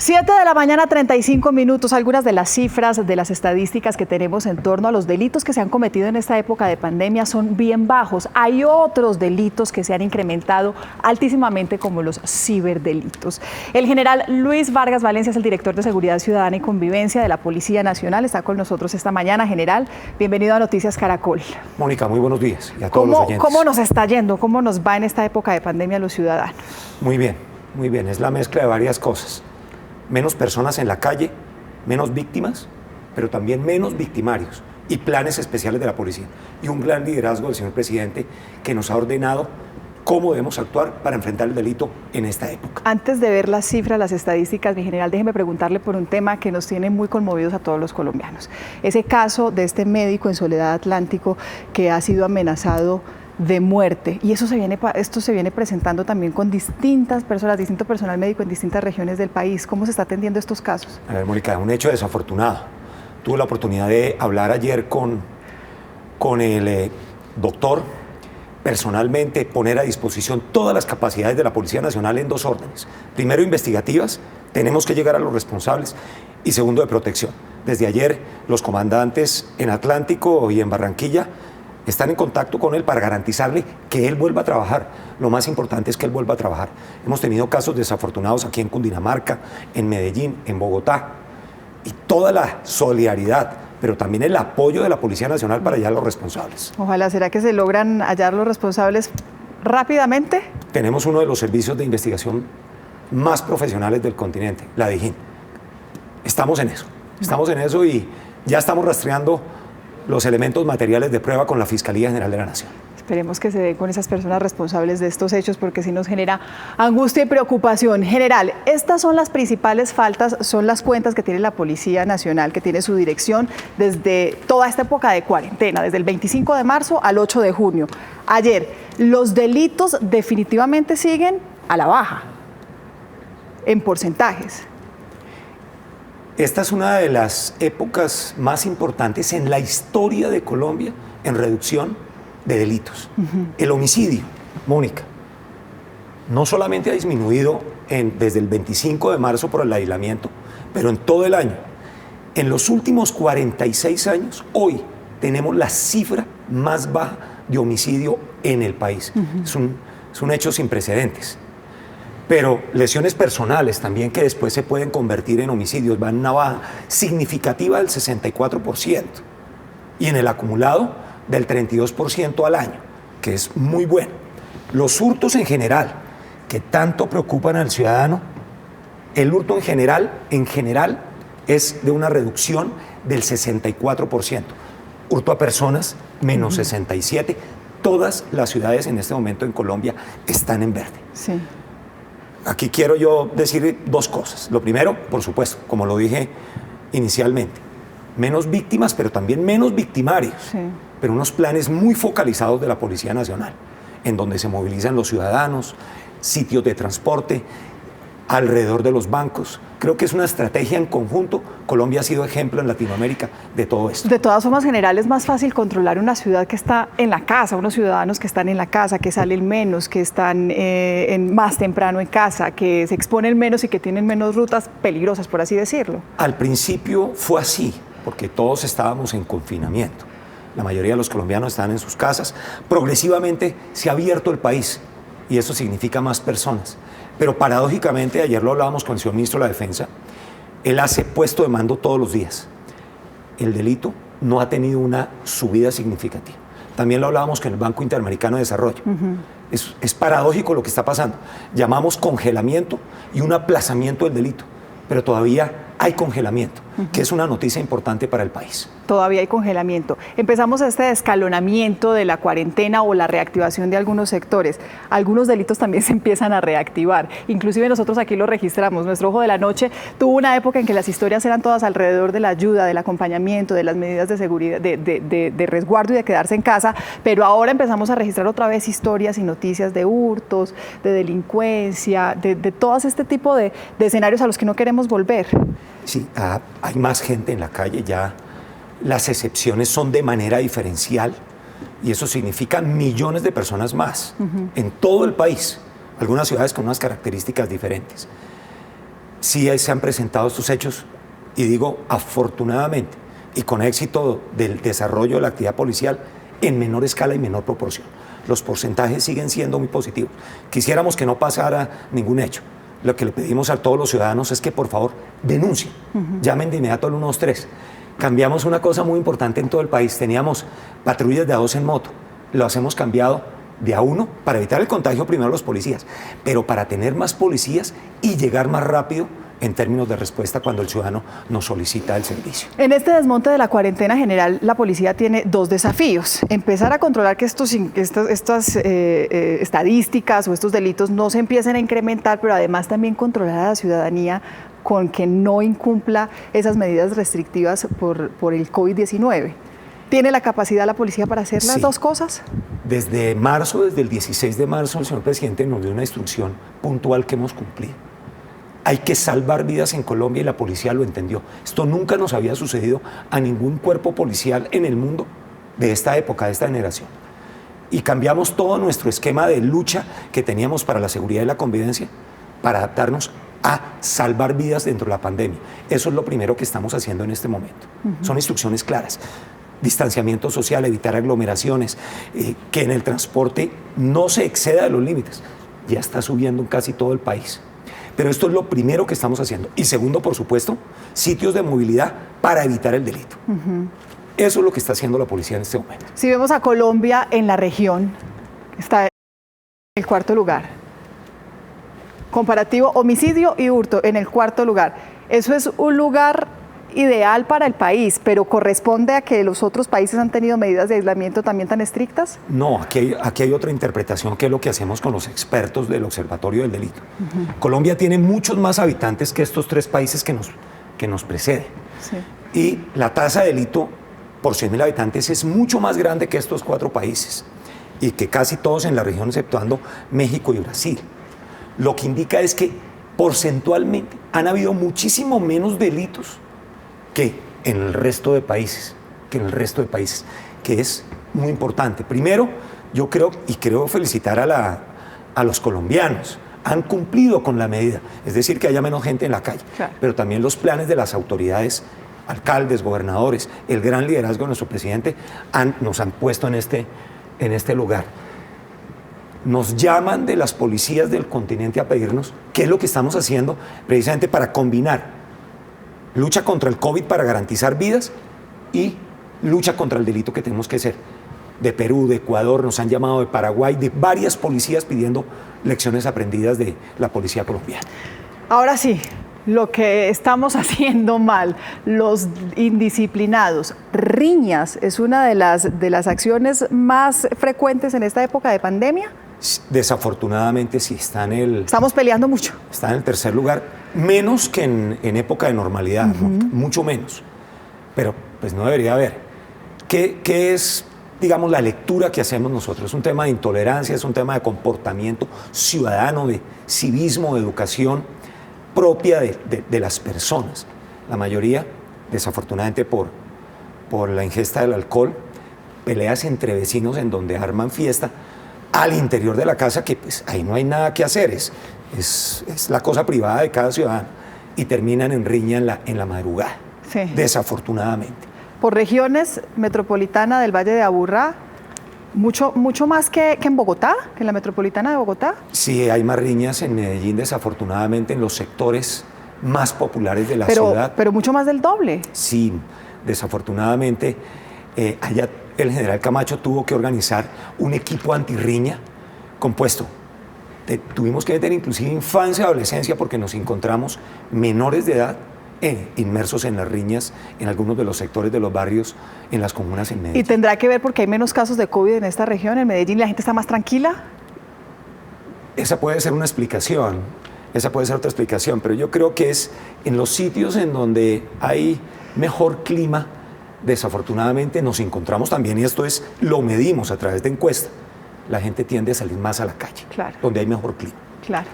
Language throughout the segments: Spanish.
7 de la mañana, 35 minutos. Algunas de las cifras, de las estadísticas que tenemos en torno a los delitos que se han cometido en esta época de pandemia son bien bajos. Hay otros delitos que se han incrementado altísimamente, como los ciberdelitos. El general Luis Vargas Valencia es el director de Seguridad Ciudadana y Convivencia de la Policía Nacional. Está con nosotros esta mañana. General, bienvenido a Noticias Caracol. Mónica, muy buenos días. Y a todos los oyentes. ¿Cómo nos está yendo? ¿Cómo nos va en esta época de pandemia a los ciudadanos? Muy bien, muy bien. Es la mezcla de varias cosas. Menos personas en la calle, menos víctimas, pero también menos victimarios y planes especiales de la policía. Y un gran liderazgo del señor presidente que nos ha ordenado cómo debemos actuar para enfrentar el delito en esta época. Antes de ver las cifras, las estadísticas, mi general, déjeme preguntarle por un tema que nos tiene muy conmovidos a todos los colombianos. Ese caso de este médico en Soledad Atlántico que ha sido amenazado de muerte, y esto se viene presentando también con distintas personas, distinto personal médico en distintas regiones del país. ¿Cómo se está atendiendo estos casos? A ver, Mónica, un hecho desafortunado. Tuve la oportunidad de hablar ayer con el doctor, personalmente poner a disposición todas las capacidades de la Policía Nacional en dos órdenes. Primero, investigativas, tenemos que llegar a los responsables, y segundo, de protección. Desde ayer, los comandantes en Atlántico y en Barranquilla están en contacto con él para garantizarle que él vuelva a trabajar. Lo más importante es que él vuelva a trabajar. Hemos tenido casos desafortunados aquí en Cundinamarca, en Medellín, en Bogotá, y toda la solidaridad, pero también el apoyo de la Policía Nacional para hallar a los responsables. Ojalá. ¿Será que se logran hallar los responsables rápidamente? Tenemos uno de los servicios de investigación más profesionales del continente, la DIJÍN. Estamos en eso y ya estamos rastreando los elementos materiales de prueba con la Fiscalía General de la Nación. Esperemos que se dé con esas personas responsables de estos hechos, porque sí nos genera angustia y preocupación. General, estas son las principales faltas, son las cuentas que tiene la Policía Nacional, que tiene su dirección desde toda esta época de cuarentena, desde el 25 de marzo al 8 de junio. Ayer, los delitos definitivamente siguen a la baja, en porcentajes. Esta es una de las épocas más importantes en la historia de Colombia en reducción de delitos. El homicidio, Mónica, no solamente ha disminuido desde el 25 de marzo por el aislamiento, pero en todo el año. En los últimos 46 años, hoy tenemos la cifra más baja de homicidio en el país. Es un hecho sin precedentes. Pero lesiones personales también, que después se pueden convertir en homicidios, van a una baja significativa del 64%, y en el acumulado del 32% al año, que es muy bueno. Los hurtos en general, que tanto preocupan al ciudadano, el hurto en general es de una reducción del 64%. Hurto a personas, menos 67%. Todas las ciudades en este momento en Colombia están en verde. Sí. Aquí quiero yo decir dos cosas. Lo primero, por supuesto, como lo dije inicialmente, menos víctimas, pero también menos victimarios. Sí. Pero unos planes muy focalizados de la Policía Nacional, en donde se movilizan los ciudadanos, sitios de transporte, alrededor de los bancos. Creo que es una estrategia en conjunto. Colombia ha sido ejemplo en Latinoamérica de todo esto. De todas formas, general, es más fácil controlar una ciudad que está en la casa, unos ciudadanos que están en la casa, que salen menos, que están más temprano en casa, que se exponen menos y que tienen menos rutas peligrosas, por así decirlo. Al principio fue así, porque todos estábamos en confinamiento. La mayoría de los colombianos están en sus casas. Progresivamente se ha abierto el país y eso significa más personas. Pero paradójicamente, ayer lo hablábamos con el señor ministro de la Defensa, él hace puesto de mando todos los días. El delito no ha tenido una subida significativa. También lo hablábamos con el Banco Interamericano de Desarrollo. Es paradójico lo que está pasando. Llamamos congelamiento y un aplazamiento del delito, pero todavía hay congelamiento, que es una noticia importante para el país. Todavía hay congelamiento. Empezamos este descalonamiento de la cuarentena o la reactivación de algunos sectores. Algunos delitos también se empiezan a reactivar. Inclusive nosotros aquí lo registramos. Nuestro Ojo de la Noche tuvo una época en que las historias eran todas alrededor de la ayuda, del acompañamiento, de las medidas de seguridad, de resguardo y de quedarse en casa, pero ahora empezamos a registrar otra vez historias y noticias de hurtos, de delincuencia, de todo este tipo de escenarios a los que no queremos volver. Sí, hay más gente en la calle ya. Las excepciones son de manera diferencial y eso significa millones de personas más en todo el país, algunas ciudades con unas características diferentes. sí se han presentado estos hechos, y digo afortunadamente, y con éxito del desarrollo de la actividad policial en menor escala y menor proporción. Los porcentajes siguen siendo muy positivos. Quisiéramos que no pasara ningún hecho. Lo que le pedimos a todos los ciudadanos es que por favor denuncien, llamen de inmediato al 123. Cambiamos una cosa muy importante en todo el país. Teníamos patrullas de a 2 en moto, los hemos cambiado de a 1 para evitar el contagio primero a los policías, pero para tener más policías y llegar más rápido en términos de respuesta cuando el ciudadano nos solicita el servicio. En este desmonte de la cuarentena general, la policía tiene 2 desafíos. Empezar a controlar que estas estadísticas o estos delitos no se empiecen a incrementar, pero además también controlar a la ciudadanía con que no incumpla esas medidas restrictivas por el COVID-19. ¿Tiene la capacidad la policía para hacer las 2 cosas? Desde el 16 de marzo, el señor presidente nos dio una instrucción puntual que hemos cumplido. Hay que salvar vidas en Colombia y la policía lo entendió. Esto nunca nos había sucedido a ningún cuerpo policial en el mundo de esta época, de esta generación. Y cambiamos todo nuestro esquema de lucha que teníamos para la seguridad y la convivencia para adaptarnos a salvar vidas dentro de la pandemia. Eso es lo primero que estamos haciendo en este momento. Son instrucciones claras. Distanciamiento social, evitar aglomeraciones, que en el transporte no se exceda de los límites. Ya está subiendo en casi todo el país. Pero esto es lo primero que estamos haciendo. Y segundo, por supuesto, sitios de movilidad para evitar el delito. Eso es lo que está haciendo la policía en este momento. Si vemos a Colombia en la región, está en el 4º lugar. Comparativo, homicidio y hurto en el 4º lugar. Eso es un lugar ideal para el país, pero ¿corresponde a que los otros países han tenido medidas de aislamiento también tan estrictas? No, aquí hay otra interpretación, que es lo que hacemos con los expertos del Observatorio del Delito. Colombia tiene muchos más habitantes que estos 3 países que nos preceden. Sí. Y la tasa de delito por 100.000 habitantes es mucho más grande que estos 4 países, y que casi todos en la región, exceptuando México y Brasil. Lo que indica es que porcentualmente han habido muchísimo menos delitos que en el resto de países, que es muy importante. Primero, yo creo felicitar a los colombianos. Han cumplido con la medida, es decir, que haya menos gente en la calle, claro. Pero también los planes de las autoridades, alcaldes, gobernadores, el gran liderazgo de nuestro presidente nos han puesto en este lugar. Nos llaman de las policías del continente a pedirnos qué es lo que estamos haciendo precisamente para combinar lucha contra el COVID para garantizar vidas y lucha contra el delito que tenemos que hacer. De Perú, de Ecuador, nos han llamado de Paraguay, de varias policías pidiendo lecciones aprendidas de la policía colombiana. Ahora sí, lo que estamos haciendo mal, los indisciplinados, riñas, es una de las acciones más frecuentes en esta época de pandemia. Desafortunadamente sí, estamos peleando mucho. Está en el 3er lugar, menos que en época de normalidad, mucho menos. Pero pues no debería haber. ¿Qué es, digamos, la lectura que hacemos nosotros? Es un tema de intolerancia, es un tema de comportamiento ciudadano, de civismo, de educación propia de las personas. La mayoría, desafortunadamente por la ingesta del alcohol, peleas entre vecinos en donde arman fiesta al interior de la casa, que pues ahí no hay nada que hacer, es la cosa privada de cada ciudadano, y terminan en riña en la madrugada, sí. Desafortunadamente. Por regiones, metropolitana del Valle de Aburrá, mucho más que en Bogotá, que en la metropolitana de Bogotá. Sí, hay más riñas en Medellín, desafortunadamente, en los sectores más populares de la ciudad. Pero mucho más del doble. Sí, desafortunadamente, allá el general Camacho tuvo que organizar un equipo antirriña compuesto. Tuvimos que meter inclusive infancia y adolescencia, porque nos encontramos menores de edad inmersos en las riñas en algunos de los sectores de los barrios, en las comunas en Medellín. ¿Y tendrá que ver porque hay menos casos de COVID en esta región, en Medellín, la gente está más tranquila? Esa puede ser una explicación, esa puede ser otra explicación, pero yo creo que es en los sitios en donde hay mejor clima. Desafortunadamente nos encontramos también, y esto lo medimos a través de encuestas, la gente tiende a salir más a la calle, claro, donde hay mejor clima. Claro.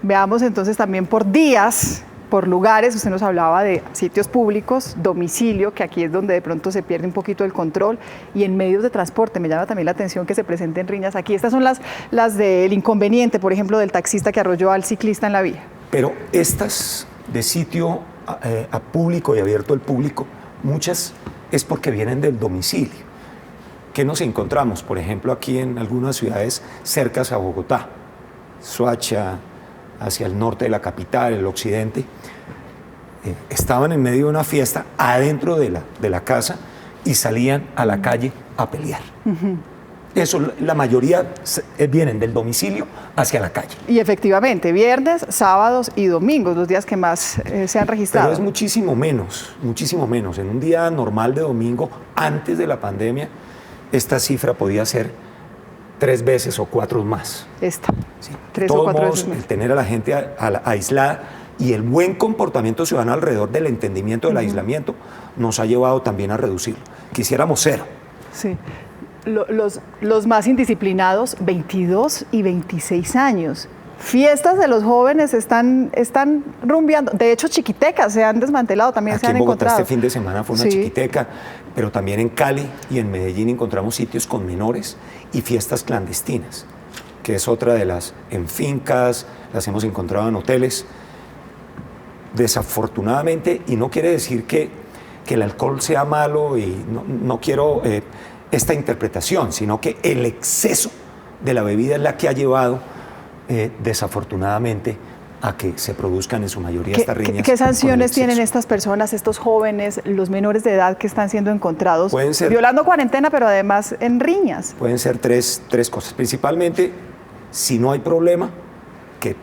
Veamos entonces también por días, por lugares. Usted nos hablaba de sitios públicos, domicilio, que aquí es donde de pronto se pierde un poquito el control, y en medios de transporte. Me llama también la atención que se presenten riñas aquí. Estas son las del inconveniente, por ejemplo, del taxista que arrolló al ciclista en la vía. Pero estas de sitio a público y abierto al público, muchas es porque vienen del domicilio. ¿Qué nos encontramos? Por ejemplo, aquí en algunas ciudades cercas a Bogotá, Soacha, hacia el norte de la capital, el occidente, estaban en medio de una fiesta adentro de la casa y salían a la calle a pelear. Eso, la mayoría vienen del domicilio hacia la calle. Y efectivamente, viernes, sábados y domingos, los días que más se han registrado. Pero es muchísimo menos, muchísimo menos. En un día normal de domingo, antes de la pandemia, esta cifra podía ser 3 veces o 4 más. Esta. Sí. 3 de o todos 4 modos, veces más. el tener a la gente aislada y el buen comportamiento ciudadano alrededor del entendimiento del aislamiento nos ha llevado también a reducirlo. Quisiéramos 0. Sí. Los más indisciplinados, 22 y 26 años. Fiestas de los jóvenes están rumbeando. De hecho, chiquitecas se han desmantelado, también Aquí se han en Bogotá encontrado. este fin de semana fue una chiquiteca, pero también en Cali y en Medellín encontramos sitios con menores y fiestas clandestinas, que es otra de las en fincas, las hemos encontrado en hoteles. Desafortunadamente, y no quiere decir que el alcohol sea malo y no quiero esta interpretación, sino que el exceso de la bebida es la que ha llevado desafortunadamente a que se produzcan en su mayoría estas riñas. ¿Qué sanciones tienen estas personas, estos jóvenes, los menores de edad que están siendo encontrados violando cuarentena, pero además en riñas? Pueden ser tres cosas. Principalmente, si no hay problema, que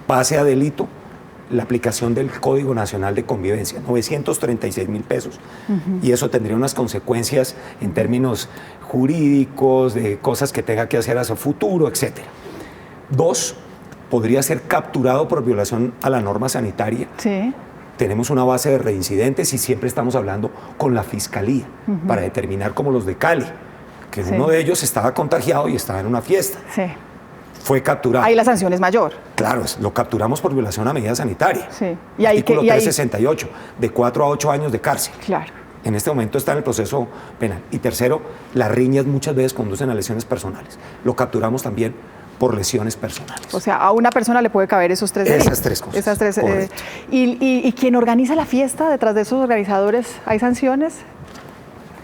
pase a delito la aplicación del Código Nacional de Convivencia, 936.000 pesos. Y eso tendría unas consecuencias en términos jurídicos, de cosas que tenga que hacer a su futuro, etc. 2, podría ser capturado por violación a la norma sanitaria. Sí. Tenemos una base de reincidentes y siempre estamos hablando con la Fiscalía para determinar, como los de Cali, que uno de ellos estaba contagiado y estaba en una fiesta. Sí. Fue capturado. Ahí la sanción es mayor. Claro, lo capturamos por violación a medida sanitaria. Sí. Y artículo 368, de 4 a 8 años de cárcel. Claro. En este momento está en el proceso penal. Y tercero, las riñas muchas veces conducen a lesiones personales. Lo capturamos también por lesiones personales. O sea, a una persona le puede caber esos 3 delitos. Esas 3 cosas. Esas 3. ¿Y quien organiza la fiesta, detrás de esos organizadores, hay sanciones?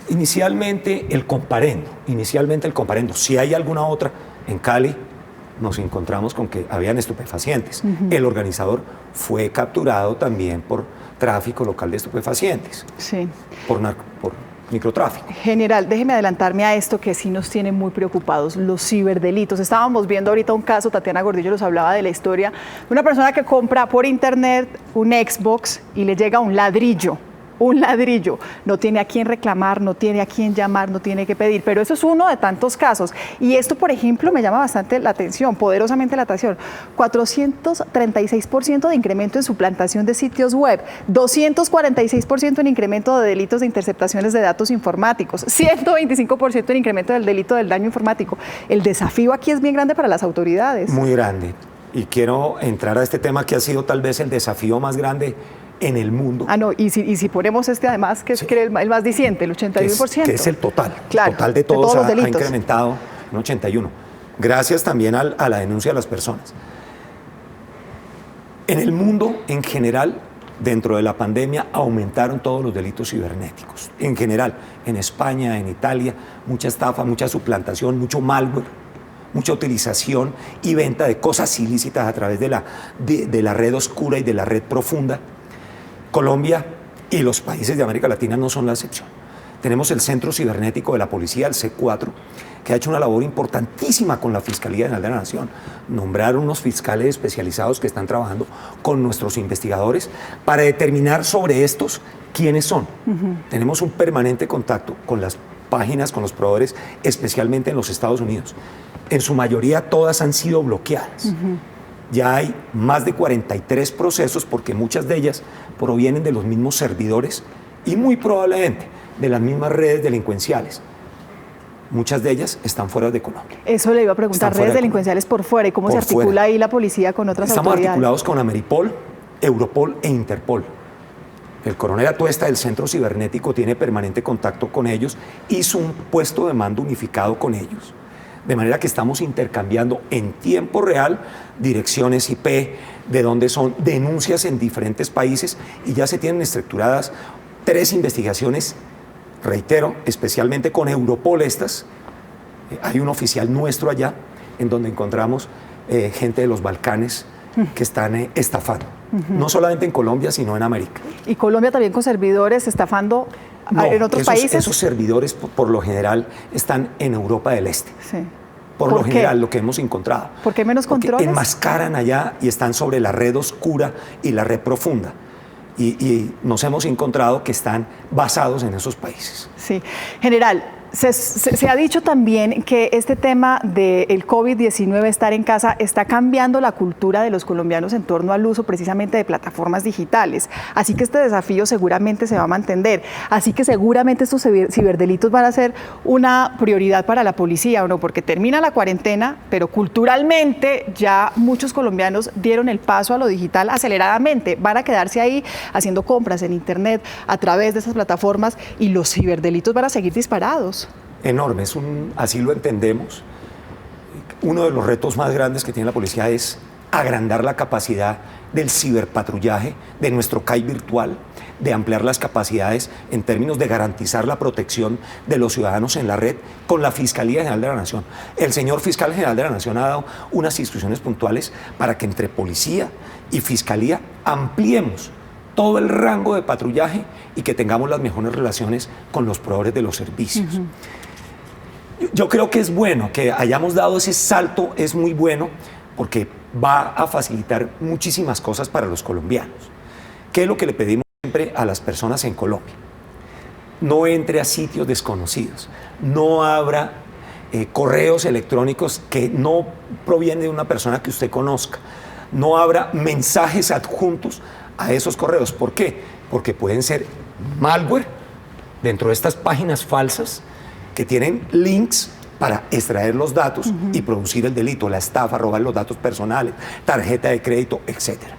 Inicialmente el comparendo. Si hay alguna otra, en Cali nos encontramos con que habían estupefacientes. El organizador fue capturado también por tráfico local de estupefacientes. Sí. Por microtráfico. General, déjeme adelantarme a esto que sí nos tiene muy preocupados, los ciberdelitos. Estábamos viendo ahorita un caso, Tatiana Gordillo nos hablaba de la historia de una persona que compra por internet un Xbox y le llega un ladrillo. No tiene a quién reclamar, no tiene a quién llamar, no tiene que pedir, pero eso es uno de tantos casos. Y esto, por ejemplo, me llama bastante la atención, poderosamente la atención. 436% de incremento en suplantación de sitios web, 246% en incremento de delitos de interceptaciones de datos informáticos, 125% en incremento del delito del daño informático. El desafío aquí es bien grande para las autoridades. Muy grande. Y quiero entrar a este tema que ha sido tal vez el desafío más grande en el mundo. Y si ponemos además, que es el más diciente, el 81%. Que es el total. Claro, el total de todos los ha delitos. incrementado en 81. Gracias también a la denuncia de las personas. En el mundo, en general, dentro de la pandemia, aumentaron todos los delitos cibernéticos. En general, en España, en Italia, mucha estafa, mucha suplantación, mucho malware, mucha utilización y venta de cosas ilícitas a través de la red oscura y de la red profunda. Colombia y los países de América Latina no son la excepción. Tenemos el Centro Cibernético de la Policía, el C4, que ha hecho una labor importantísima con la Fiscalía General de la Nación. Nombraron unos fiscales especializados que están trabajando con nuestros investigadores para determinar sobre estos quiénes son. Tenemos un permanente contacto con las páginas, con los proveedores, especialmente en los Estados Unidos. En su mayoría todas han sido bloqueadas. Ya hay más de 43 procesos porque muchas de ellas provienen de los mismos servidores y muy probablemente de las mismas redes delincuenciales. Muchas de ellas están fuera de Colombia. Eso le iba a preguntar, redes delincuenciales por fuera, ¿y cómo se articula ahí la policía con otras autoridades? Estamos articulados con Ameripol, Europol e Interpol. El coronel Atuesta del Centro Cibernético tiene permanente contacto con ellos, hizo un puesto de mando unificado con ellos. De manera que estamos intercambiando en tiempo real direcciones IP, de dónde son, denuncias en diferentes países, y ya se tienen estructuradas 3 investigaciones, reitero, especialmente con Europol estas. Hay un oficial nuestro allá en donde encontramos gente de los Balcanes que están estafando, no solamente en Colombia, sino en América. ¿Y Colombia también con servidores estafando en otros países? Esos servidores por lo general están en Europa del Este. Sí. Por lo general, lo que hemos encontrado. ¿Por qué menos controles? Porque enmascaran allá y están sobre la red oscura y la red profunda. Y nos hemos encontrado que están basados en esos países. Sí. General, se ha dicho también que este tema del COVID-19, estar en casa, está cambiando la cultura de los colombianos en torno al uso precisamente de plataformas digitales. Así que este desafío seguramente se va a mantener. Así que seguramente estos ciberdelitos van a ser una prioridad para la policía, ¿o no? Porque termina la cuarentena, pero culturalmente ya muchos colombianos dieron el paso a lo digital aceleradamente. Van a quedarse ahí haciendo compras en internet a través de esas plataformas y los ciberdelitos van a seguir disparados. Enorme, así lo entendemos. Uno de los retos más grandes que tiene la policía es agrandar la capacidad del ciberpatrullaje, de nuestro CAI virtual, de ampliar las capacidades en términos de garantizar la protección de los ciudadanos en la red con la Fiscalía General de la Nación. El señor Fiscal General de la Nación ha dado unas instrucciones puntuales para que entre policía y Fiscalía ampliemos todo el rango de patrullaje y que tengamos las mejores relaciones con los proveedores de los servicios. Yo creo que es bueno que hayamos dado ese salto, es muy bueno, porque va a facilitar muchísimas cosas para los colombianos. ¿Qué es lo que le pedimos siempre a las personas en Colombia? No entre a sitios desconocidos, no abra correos electrónicos que no provienen de una persona que usted conozca, no abra mensajes adjuntos a esos correos. ¿Por qué? Porque pueden ser malware dentro de estas páginas falsas que tienen links para extraer los datos y producir el delito, la estafa, robar los datos personales, tarjeta de crédito, etcétera.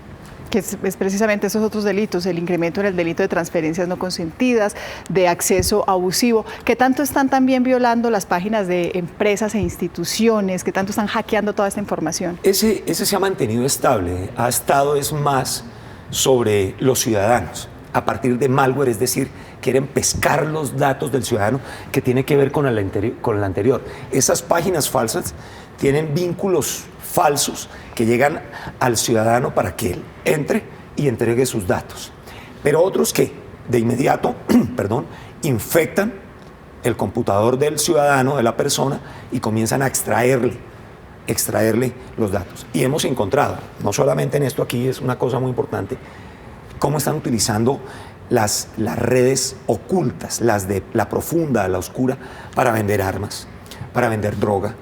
Que es precisamente esos otros delitos, el incremento en el delito de transferencias no consentidas, de acceso abusivo, que tanto están también violando las páginas de empresas e instituciones, que tanto están hackeando toda esta información. Ese se ha mantenido estable, ha estado es más sobre los ciudadanos, a partir de malware, es decir, quieren pescar los datos del ciudadano, que tiene que ver con el anterior. Esas páginas falsas tienen vínculos falsos que llegan al ciudadano para que él entre y entregue sus datos. Pero otros que de inmediato, infectan el computador del ciudadano, de la persona, y comienzan a extraerle los datos. Y hemos encontrado, no solamente en esto, aquí es una cosa muy importante, cómo están utilizando las redes ocultas, las de la profunda, la oscura, para vender armas, para vender droga.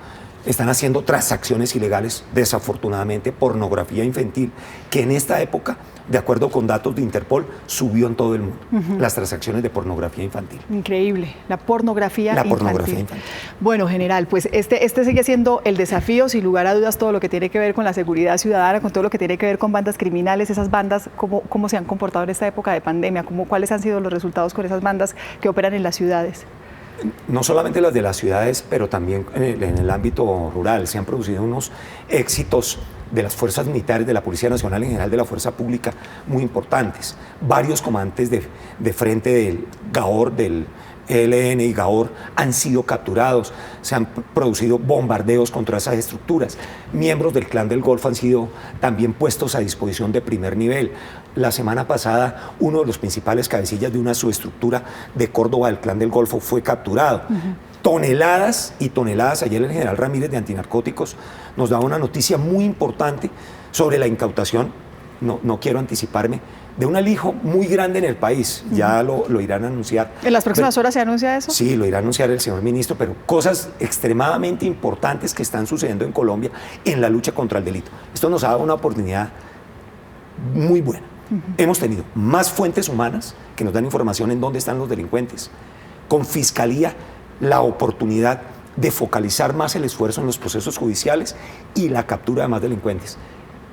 Están haciendo transacciones ilegales, desafortunadamente, pornografía infantil, que en esta época, de acuerdo con datos de Interpol, subió en todo el mundo, las transacciones de pornografía infantil. Increíble, la pornografía infantil. Bueno, general, pues este sigue siendo el desafío, sin lugar a dudas, todo lo que tiene que ver con la seguridad ciudadana, con todo lo que tiene que ver con bandas criminales. Esas bandas, ¿cómo se han comportado en esta época de pandemia? ¿Cuáles han sido los resultados con esas bandas que operan en las ciudades? No solamente las de las ciudades, pero también en el ámbito rural. Se han producido unos éxitos de las fuerzas militares, de la Policía Nacional en general, de la Fuerza Pública, muy importantes. Varios comandantes de frente del GAOR, del ELN y GAOR, han sido capturados. Se han producido bombardeos contra esas estructuras. Miembros del Clan del Golfo han sido también puestos a disposición de primer nivel. La semana pasada, uno de los principales cabecillas de una subestructura de Córdoba del Clan del Golfo fue capturado. Toneladas y toneladas. Ayer el general Ramírez de Antinarcóticos nos daba una noticia muy importante sobre la incautación, no quiero anticiparme, de un alijo muy grande en el país. Ya lo irán a anunciar. ¿En las próximas horas se anuncia eso? Sí, lo irá a anunciar el señor ministro, pero cosas extremadamente importantes que están sucediendo en Colombia en la lucha contra el delito. Esto nos ha dado una oportunidad muy buena. Hemos tenido más fuentes humanas que nos dan información en dónde están los delincuentes. Con Fiscalía, la oportunidad de focalizar más el esfuerzo en los procesos judiciales y la captura de más delincuentes.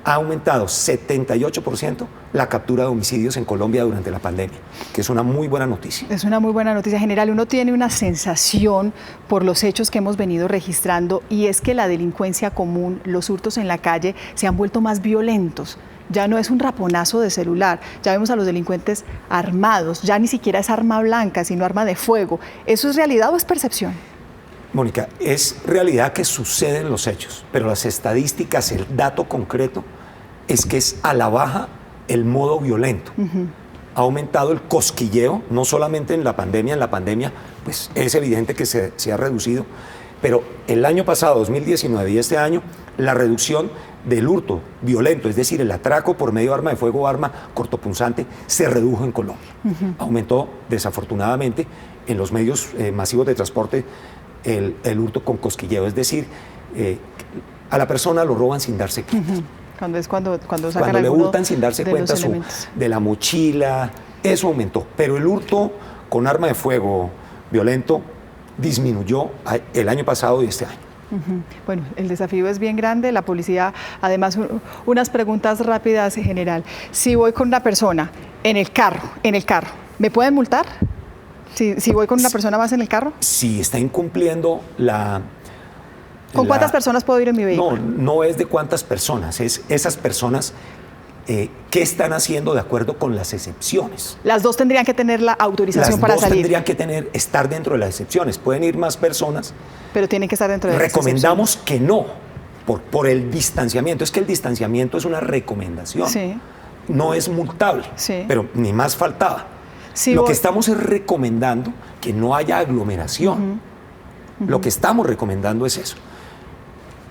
ha aumentado 78% la captura de homicidios en Colombia durante la pandemia, que es una muy buena noticia. Es una muy buena noticia. General, uno tiene una sensación por los hechos que hemos venido registrando, y es que la delincuencia común, los hurtos en la calle, se han vuelto más violentos. Ya no es un raponazo de celular, ya vemos a los delincuentes armados, ya ni siquiera es arma blanca, sino arma de fuego. ¿Eso es realidad o es percepción? Mónica, es realidad que suceden los hechos, pero las estadísticas, el dato concreto es que es a la baja el modo violento. Ha aumentado el cosquilleo, no solamente en la pandemia pues es evidente que se ha reducido, pero el año pasado, 2019, y este año, la reducción del hurto violento, es decir, el atraco por medio de arma de fuego o arma cortopunzante, se redujo en Colombia. Aumentó, desafortunadamente, en los medios masivos de transporte el hurto con cosquilleo, es decir, a la persona lo roban sin darse cuenta. Cuando sacan le hurtan sin darse cuenta de la mochila, eso aumentó. Pero el hurto con arma de fuego violento disminuyó el año pasado y este año. Bueno, el desafío es bien grande. La policía, además, unas preguntas rápidas, general. Si voy con una persona en el carro, ¿me pueden multar? Si voy con una persona más en el carro. Si está incumpliendo ¿Con cuántas personas puedo ir en mi vehículo? No es de cuántas personas, es esas personas qué están haciendo de acuerdo con las excepciones. Las dos tendrían que tener la autorización para salir. Las dos tendrían que estar dentro de las excepciones. Pueden ir más personas. Pero tienen que estar dentro de las excepciones. Recomendamos que no, por el distanciamiento. Es que el distanciamiento es una recomendación. Sí. No es multable, sí. Pero ni más faltaba. Lo que estamos es recomendando que no haya aglomeración. Lo que estamos recomendando es eso.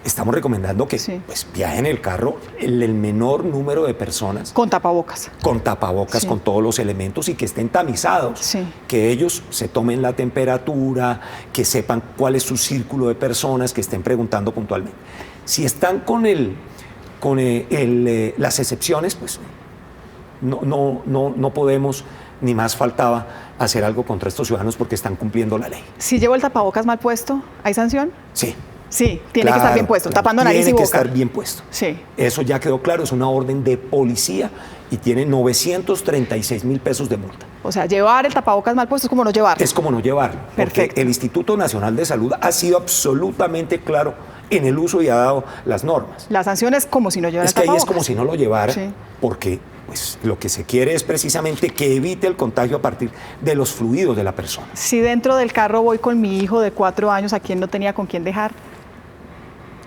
Estamos recomendando que pues, viajen en el carro el menor número de personas. Con tapabocas. Con tapabocas, con todos los elementos, y que estén tamizados. Que ellos se tomen la temperatura, que sepan cuál es su círculo de personas, que estén preguntando puntualmente. Si están con las excepciones, pues no podemos, ni más faltaba, hacer algo contra estos ciudadanos porque están cumpliendo la ley. Si llevo el tapabocas mal puesto, ¿hay sanción? Sí. Sí, tiene que estar bien puesto, tapando nariz y boca. Tiene que estar bien puesto. Sí. Eso ya quedó claro, es una orden de policía y tiene 936.000 pesos de multa. O sea, llevar el tapabocas mal puesto es como no llevarlo. Es como no llevarlo. Perfecto. Porque el Instituto Nacional de Salud ha sido absolutamente claro en el uso y ha dado las normas. La sanción es como si no llevara el tapabocas. Es que ahí es como si no lo llevara, porque pues, lo que se quiere es precisamente que evite el contagio a partir de los fluidos de la persona. Si dentro del carro voy con mi hijo de 4 años, a quien no tenía con quién dejar,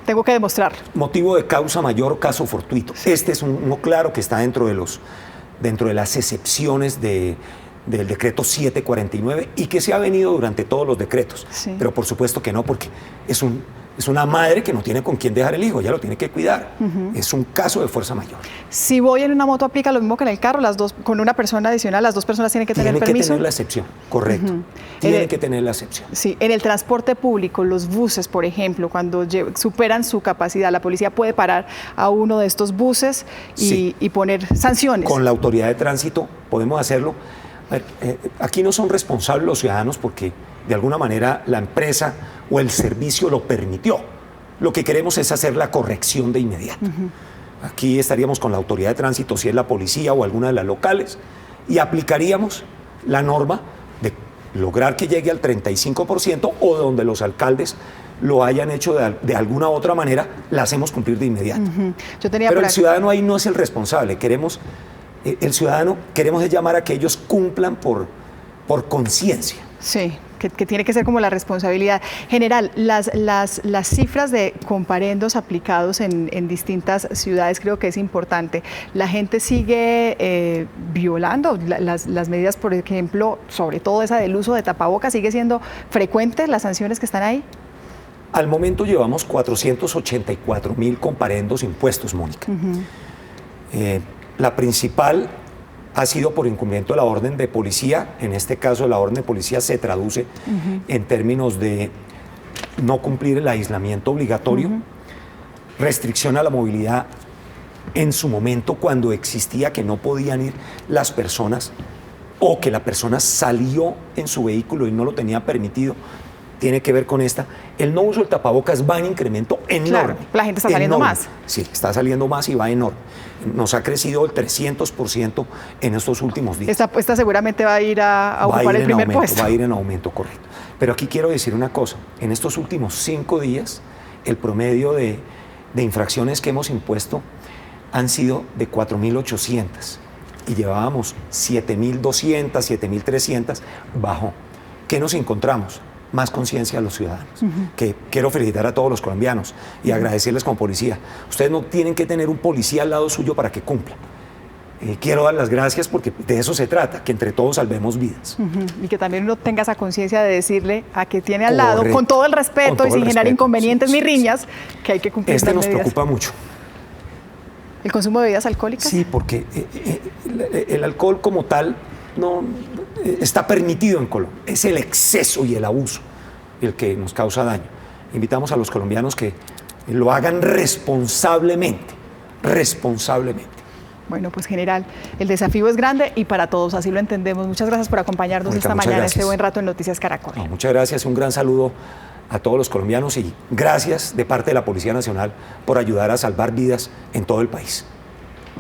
tengo que demostrar. Motivo de causa mayor, caso fortuito. Este es uno claro que está dentro de las excepciones del decreto 749 y que se ha venido durante todos los decretos. Pero por supuesto que no, porque es una madre que no tiene con quién dejar el hijo, ya lo tiene que cuidar. Es un caso de fuerza mayor. Si voy en una moto, ¿aplica lo mismo que en el carro? Con una persona adicional, las dos personas tienen que tener permiso. Tienen que tener la excepción, correcto. Tienen que tener la excepción. Sí, en el transporte público, los buses, por ejemplo, cuando superan su capacidad, la policía puede parar a uno de estos buses y poner sanciones. Con la autoridad de tránsito podemos hacerlo. Aquí no son responsables los ciudadanos porque de alguna manera la empresa o el servicio lo permitió. Lo que queremos es hacer la corrección de inmediato. Aquí estaríamos con la autoridad de tránsito, si es la policía o alguna de las locales, y aplicaríamos la norma de lograr que llegue al 35% o donde los alcaldes lo hayan hecho de alguna otra manera, la hacemos cumplir de inmediato. Pero el ciudadano ahí no es el responsable. El ciudadano queremos es llamar a que ellos cumplan por conciencia. Sí, que tiene que ser como la responsabilidad. General, las cifras de comparendos aplicados en distintas ciudades creo que es importante. La gente sigue violando las medidas, por ejemplo, sobre todo esa del uso de tapabocas, ¿sigue siendo frecuente las sanciones que están ahí? Al momento llevamos 484.000 comparendos impuestos, Mónica. La principal ha sido por incumplimiento de la orden de policía. En este caso, la orden de policía se traduce en términos de no cumplir el aislamiento obligatorio, restricción a la movilidad en su momento cuando existía que no podían ir las personas o que la persona salió en su vehículo y no lo tenía permitido tiene que ver con esta. El no uso del tapabocas va en incremento enorme. Claro, la gente está saliendo enorme. más. Sí, está saliendo más y va enorme. Nos ha crecido el 300% en estos últimos días. Esta seguramente va a ir a ocupar el primer puesto. Va a ir en aumento, correcto. Pero aquí quiero decir una cosa. En estos últimos 5 días, el promedio de infracciones que hemos impuesto han sido de 4.800 y llevábamos 7.200, 7.300, bajó. ¿Qué nos encontramos? Más conciencia a los ciudadanos, que quiero felicitar a todos los colombianos y agradecerles como policía. Ustedes no tienen que tener un policía al lado suyo para que cumpla. Quiero dar las gracias porque de eso se trata, que entre todos salvemos vidas. Y que también uno tenga esa conciencia de decirle a que tiene al lado, con todo el respeto y sin generar inconvenientes ni riñas, que hay que cumplir las medidas. Nos preocupa mucho. ¿El consumo de bebidas alcohólicas? Sí, porque el alcohol como tal no está permitido en Colombia. Es el exceso y el abuso el que nos causa daño. Invitamos a los colombianos que lo hagan responsablemente. Bueno, pues general, el desafío es grande y para todos, así lo entendemos. Muchas gracias por acompañarnos esta mañana, este buen rato en Noticias Caracol. No, muchas gracias, un gran saludo a todos los colombianos y gracias de parte de la Policía Nacional por ayudar a salvar vidas en todo el país.